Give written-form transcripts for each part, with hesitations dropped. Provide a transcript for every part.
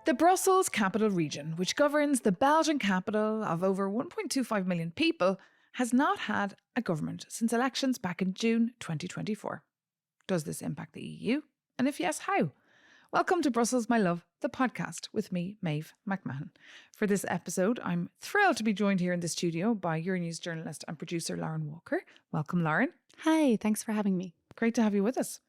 The Brussels Capital Region, which governs the Belgian capital of over 1.25 million people, has not had a government since elections back in June 2024. Does this impact the EU? And if yes, how? Welcome to Brussels, My Love, the podcast with me, Maeve McMahon. For this episode, I'm thrilled to be joined here in the studio by Euronews journalist and producer Lauren Walker. Welcome, Lauren. Hi, thanks for having me. Great to have you with us.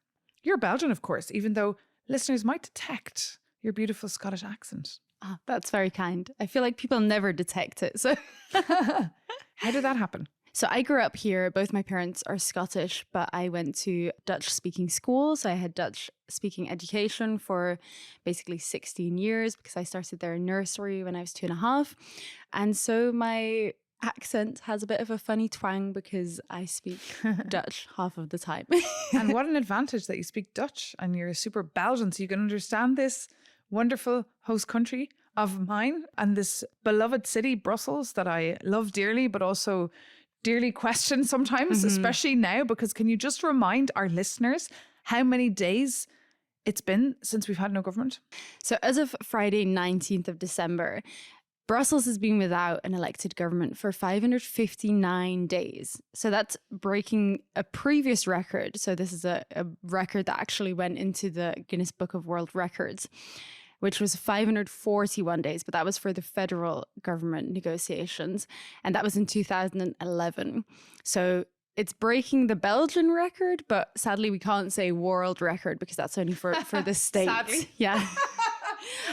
You're Belgian, of course, even though listeners might detect your beautiful Scottish accent. Oh, that's very kind. I feel like people never detect it. So How did that happen? So I grew up here. Both my parents are Scottish, but I went to Dutch-speaking schools. I had Dutch-speaking education for basically 16 years because I started there in nursery when I was 2.5. And so my accent has a bit of a funny twang because I speak Dutch half of the time. And what an advantage that you speak Dutch and you're super Belgian, so you can understand this wonderful host country of mine and this beloved city, Brussels, that I love dearly, but also dearly question sometimes, especially now, because can you just remind our listeners how many days it's been since we've had no government? So as of Friday, 19th of December, Brussels has been without an elected government for 559 days. So that's breaking a previous record. So this is a record that actually went into the Guinness Book of World Records, which was 541 days, but that was for the federal government negotiations. And that was in 2011. So it's breaking the Belgian record, but sadly we can't say world record because that's only for the States. Sadly. Yeah.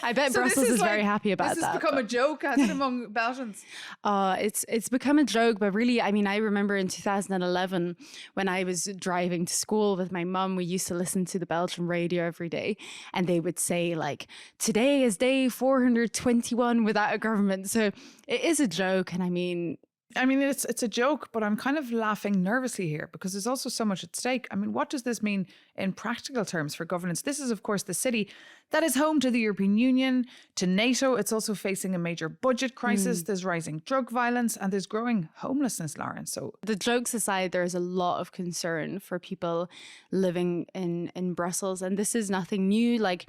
I bet so Brussels is very happy about that. This has become a joke, hasn't it, among Belgians? It's become a joke, but really, I mean, I remember in 2011 when I was driving to school with my mum, we used to listen to the Belgian radio every day, and they would say like, today is day 421 without a government. So it is a joke, and I mean, it's a joke, but I'm kind of laughing nervously here because there's also so much at stake. I mean, what does this mean in practical terms for governance? This is, of course, the city that is home to the European Union, to NATO. It's also facing a major budget crisis. There's rising drug violence and there's growing homelessness, Lauren. So the jokes aside, there is a lot of concern for people living in Brussels. And this is nothing new. Like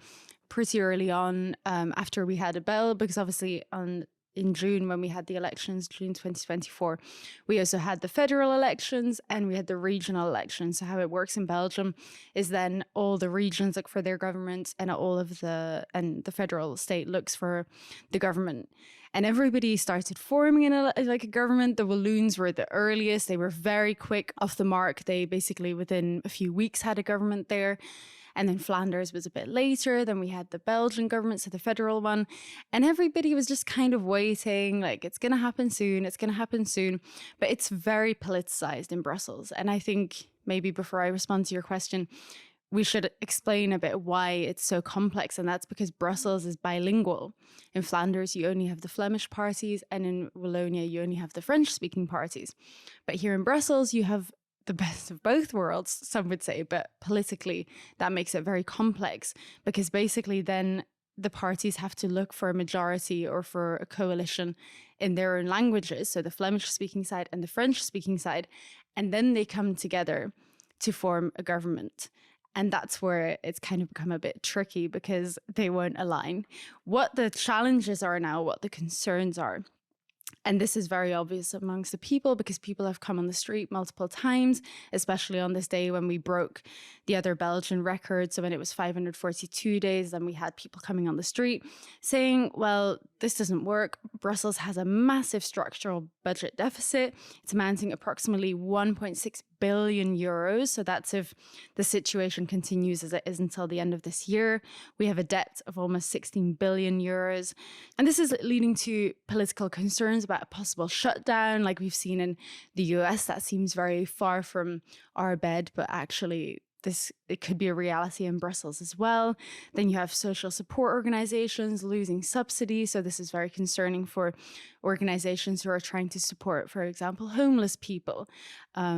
pretty early on, after we had a bell, because obviously in June, when we had the elections, June 2024, we also had the federal elections and we had the regional elections. So how it works in Belgium is then all the regions look for their governments and the federal state looks for the government. And everybody started forming a government. The Walloons were the earliest. They were very quick off the mark. They basically within a few weeks had a government there. And then Flanders was a bit later. Then we had the Belgian government, so the federal one. And everybody was just kind of waiting, like, it's going to happen soon. It's going to happen soon. But it's very politicized in Brussels. And I think maybe before I respond to your question, we should explain a bit why it's so complex. And that's because Brussels is bilingual. In Flanders, you only have the Flemish parties. And in Wallonia, you only have the French-speaking parties. But here in Brussels, you have the best of both worlds, some would say, but politically that makes it very complex because basically then the parties have to look for a majority or for a coalition in their own languages, so the Flemish-speaking side and the French-speaking side, and then they come together to form a government. And that's where it's kind of become a bit tricky because they won't align. What the challenges are now, what the concerns are, and this is very obvious amongst the people because people have come on the street multiple times, especially on this day when we broke the other Belgian record. So when it was 542 days, then we had people coming on the street saying, well, this doesn't work. Brussels has a massive structural budget deficit. It's amounting approximately 1.6 billion euros. So that's if the situation continues as it is until the end of this year. We have a debt of almost 16 billion euros. And this is leading to political concerns about a possible shutdown, like we've seen in the US. That seems very far from our bed, but actually it could be a reality in Brussels as well. Then you have social support organizations losing subsidies. So this is very concerning for organizations who are trying to support, for example, homeless people,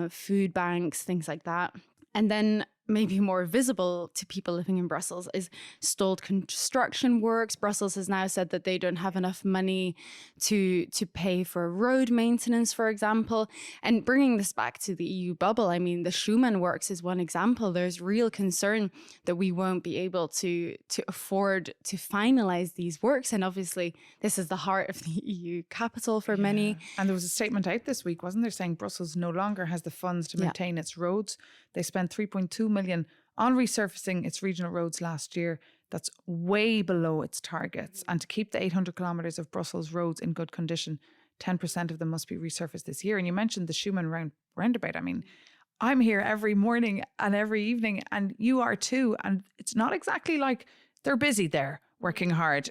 food banks, things like that. And then maybe more visible to people living in Brussels is stalled construction works. Brussels has now said that they don't have enough money to pay for road maintenance, for example. And bringing this back to the EU bubble, I mean, the Schuman works is one example. There's real concern that we won't be able to afford to finalize these works. And obviously, this is the heart of the EU capital for many. And there was a statement out this week, wasn't there, saying Brussels no longer has the funds to maintain its roads. They spent 3.2 million on resurfacing its regional roads last year. That's way below its targets. And to keep the 800 kilometres of Brussels roads in good condition, 10% of them must be resurfaced this year. And you mentioned the Schuman roundabout. I mean, I'm here every morning and every evening, and you are too. And it's not exactly like they're busy there working hard.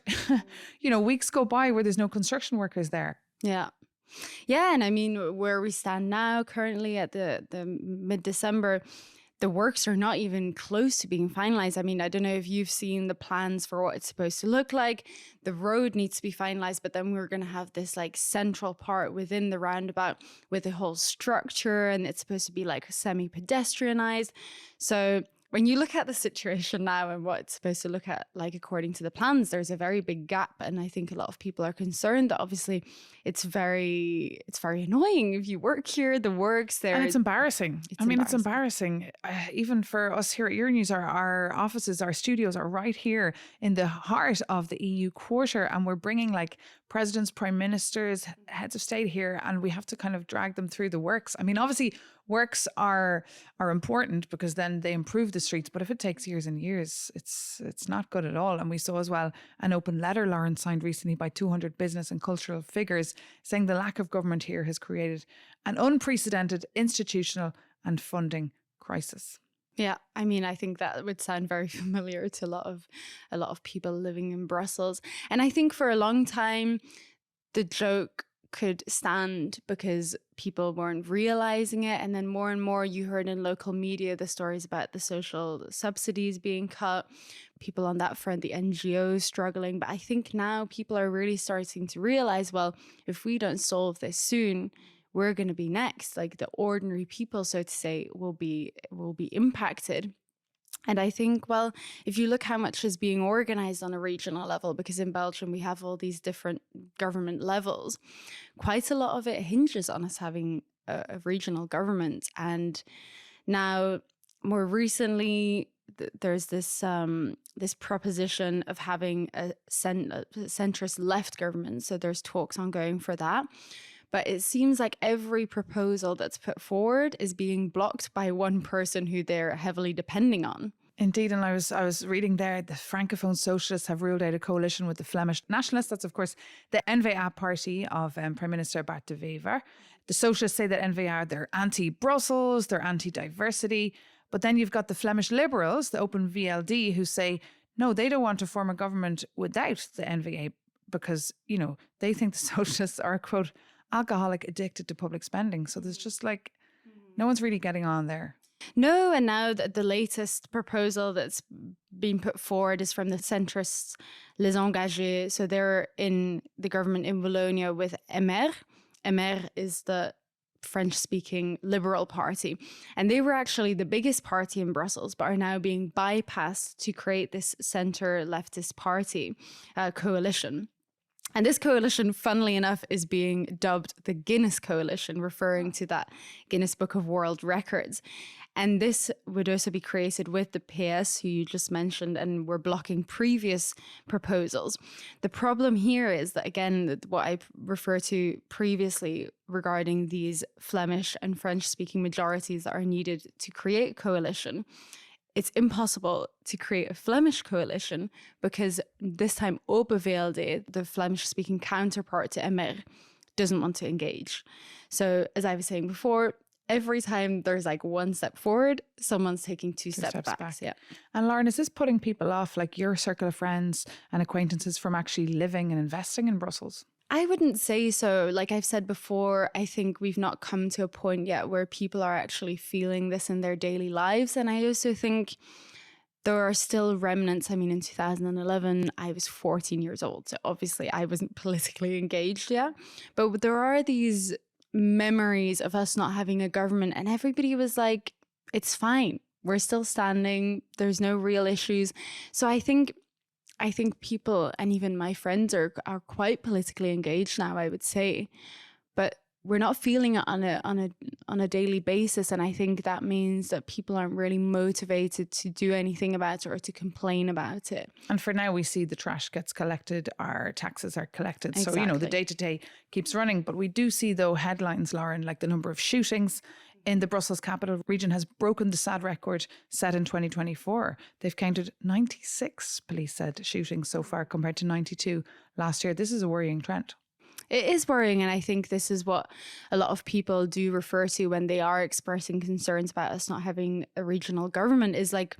Weeks go by where there's no construction workers there. Yeah. Yeah, and I mean, where we stand now, currently at the mid-December, the works are not even close to being finalized. I mean, I don't know if you've seen the plans for what it's supposed to look like. The road needs to be finalized, but then we're going to have this like central part within the roundabout with the whole structure, and it's supposed to be like semi-pedestrianized. So when you look at the situation now and what it's supposed to look at, like according to the plans, there's a very big gap. And I think a lot of people are concerned that obviously it's very annoying if you work here, the works there. And it's embarrassing. It's embarrassing. Even for us here at Euronews, our offices, our studios are right here in the heart of the EU quarter. And we're bringing like presidents, prime ministers, heads of state here, and we have to kind of drag them through the works. I mean, obviously, works are important because then they improve the streets. But if it takes years and years, it's not good at all. And we saw as well an open letter, Lauren, signed recently by 200 business and cultural figures saying the lack of government here has created an unprecedented institutional and funding crisis. Yeah, I mean, I think that would sound very familiar to a lot of people living in Brussels. And I think for a long time, the joke could stand because people weren't realizing it. And then more and more you heard in local media the stories about the social subsidies being cut, people on that front, the NGOs struggling. But I think now people are really starting to realize, well, if we don't solve this soon, we're going to be next. Like the ordinary people, so to say, will be impacted. And I think, well, if you look how much is being organized on a regional level, because in Belgium we have all these different government levels, quite a lot of it hinges on us having a regional government. And now, more recently, there's this proposition of having a centrist left government. So there's talks ongoing for that. But it seems like every proposal that's put forward is being blocked by one person who they're heavily depending on. Indeed, and I was reading there, the Francophone Socialists have ruled out a coalition with the Flemish Nationalists. That's, of course, the N-VA party of Prime Minister Bart de Wever. The Socialists say that N-VA, they're anti-Brussels, they're anti-diversity. But then you've got the Flemish Liberals, the Open VLD, who say, no, they don't want to form a government without the N-VA because, they think the Socialists are, quote, alcoholic addicted to public spending. So there's just like, no one's really getting on there. No, and now the latest proposal that's been put forward is from the centrists Les Engagés. So they're in the government in Wallonia with MR. MR is the French-speaking Liberal Party. And they were actually the biggest party in Brussels, but are now being bypassed to create this centre-leftist party coalition. And this coalition, funnily enough, is being dubbed the Guinness Coalition, referring to that Guinness Book of World Records. And this would also be created with the PS, who you just mentioned, and were blocking previous proposals. The problem here is that, again, what I referred to previously regarding these Flemish and French-speaking majorities that are needed to create coalition, it's impossible to create a Flemish coalition because this time Open VLD, the Flemish-speaking counterpart to MR, doesn't want to engage. So as I was saying before, every time there's like one step forward, someone's taking two steps back. Yeah. And Lauren, is this putting people off, like your circle of friends and acquaintances, from actually living and investing in Brussels? I wouldn't say so. Like I've said before, I think we've not come to a point yet where people are actually feeling this in their daily lives. And I also think there are still remnants. I mean, in 2011, I was 14 years old. So obviously I wasn't politically engaged yet. But there are these memories of us not having a government, and everybody was like, it's fine. We're still standing. There's no real issues. So I think people, and even my friends, are quite politically engaged now, I would say, but we're not feeling it on a daily basis. And I think that means that people aren't really motivated to do anything about it or to complain about it. And for now, we see the trash gets collected, our taxes are collected. So, Exactly. the day-to-day keeps running. But we do see, though, headlines, Lauren, like the number of shootings in the Brussels capital region has broken the sad record set in 2024. They've counted 96, police said, shootings so far compared to 92 last year. This is a worrying trend. It is worrying, and I think this is what a lot of people do refer to when they are expressing concerns about us not having a regional government, is like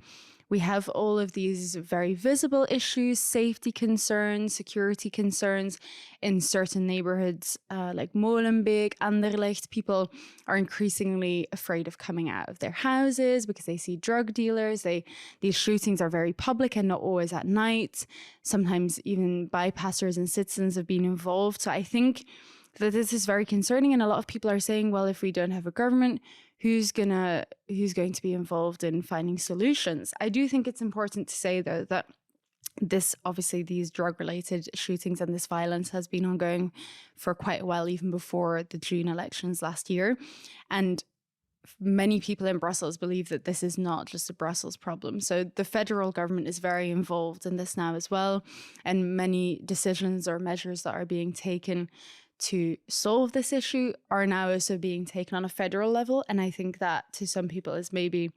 we have all of these very visible issues, safety concerns, security concerns in certain neighborhoods like Molenbeek, Anderlecht. People are increasingly afraid of coming out of their houses because they see drug dealers. These shootings are very public and not always at night. Sometimes even bypassers and citizens have been involved. So I think that this is very concerning. And a lot of people are saying, well, if we don't have a government, who's going to be involved in finding solutions? I do think it's important to say, though, that these drug-related shootings and this violence has been ongoing for quite a while, even before the June elections last year. And many people in Brussels believe that this is not just a Brussels problem. So the federal government is very involved in this now as well. And many decisions or measures that are being taken to solve this issue are now also being taken on a federal level. And I think that to some people is maybe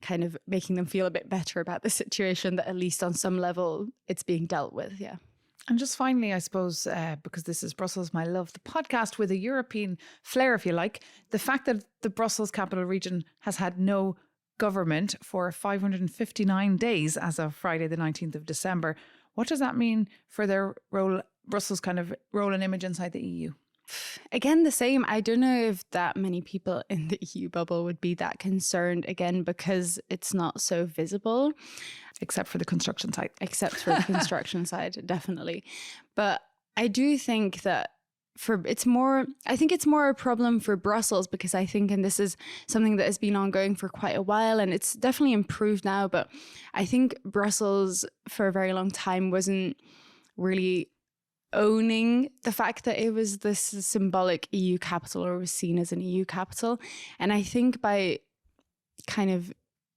kind of making them feel a bit better about the situation, that at least on some level it's being dealt with. Yeah. And just finally, I suppose, because this is Brussels, My Love, the podcast with a European flair, if you like, the fact that the Brussels capital region has had no government for 559 days as of Friday, the 19th of December. What does that mean for their role, Brussels' kind of role and image inside the EU? Again, the same. I don't know if that many people in the EU bubble would be that concerned, again, because it's not so visible. Except for the construction site. Except for the construction side, definitely. But I do think that it's more a problem for Brussels, because I think, and this is something that has been ongoing for quite a while, and it's definitely improved now, but I think Brussels for a very long time wasn't really owning the fact that it was this symbolic EU capital, or was seen as an EU capital. And I think by kind of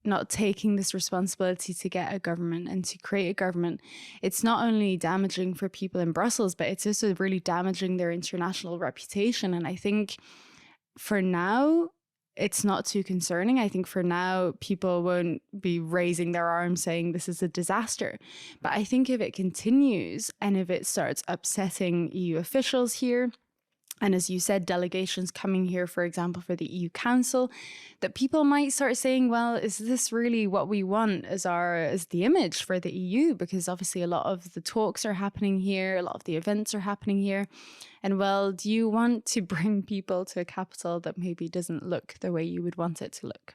not taking this responsibility to get a government and to create a government, it's not only damaging for people in Brussels, but it's also really damaging their international reputation. And I think for now, it's not too concerning. I think for now, people won't be raising their arms saying this is a disaster. But I think if it continues and if it starts upsetting EU officials here, and as you said, delegations coming here, for example, for the EU Council, that people might start saying, well, is this really what we want as the image for the EU? Because obviously a lot of the talks are happening here, a lot of the events are happening here. And well, do you want to bring people to a capital that maybe doesn't look the way you would want it to look?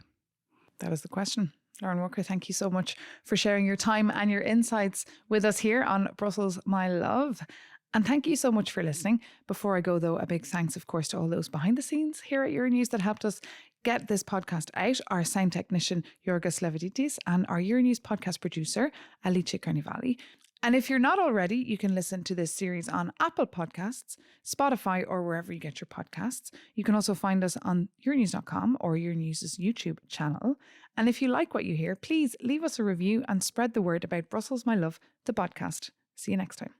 That is the question. Lauren Walker, thank you so much for sharing your time and your insights with us here on Brussels, My Love. And thank you so much for listening. Before I go, though, a big thanks, of course, to all those behind the scenes here at Euronews that helped us get this podcast out, our sound technician, Yorgos Leviditis, and our Euronews podcast producer, Alicia Carnivali. And if you're not already, you can listen to this series on Apple Podcasts, Spotify, or wherever you get your podcasts. You can also find us on euronews.com or Euronews' YouTube channel. And if you like what you hear, please leave us a review and spread the word about Brussels, My Love, the podcast. See you next time.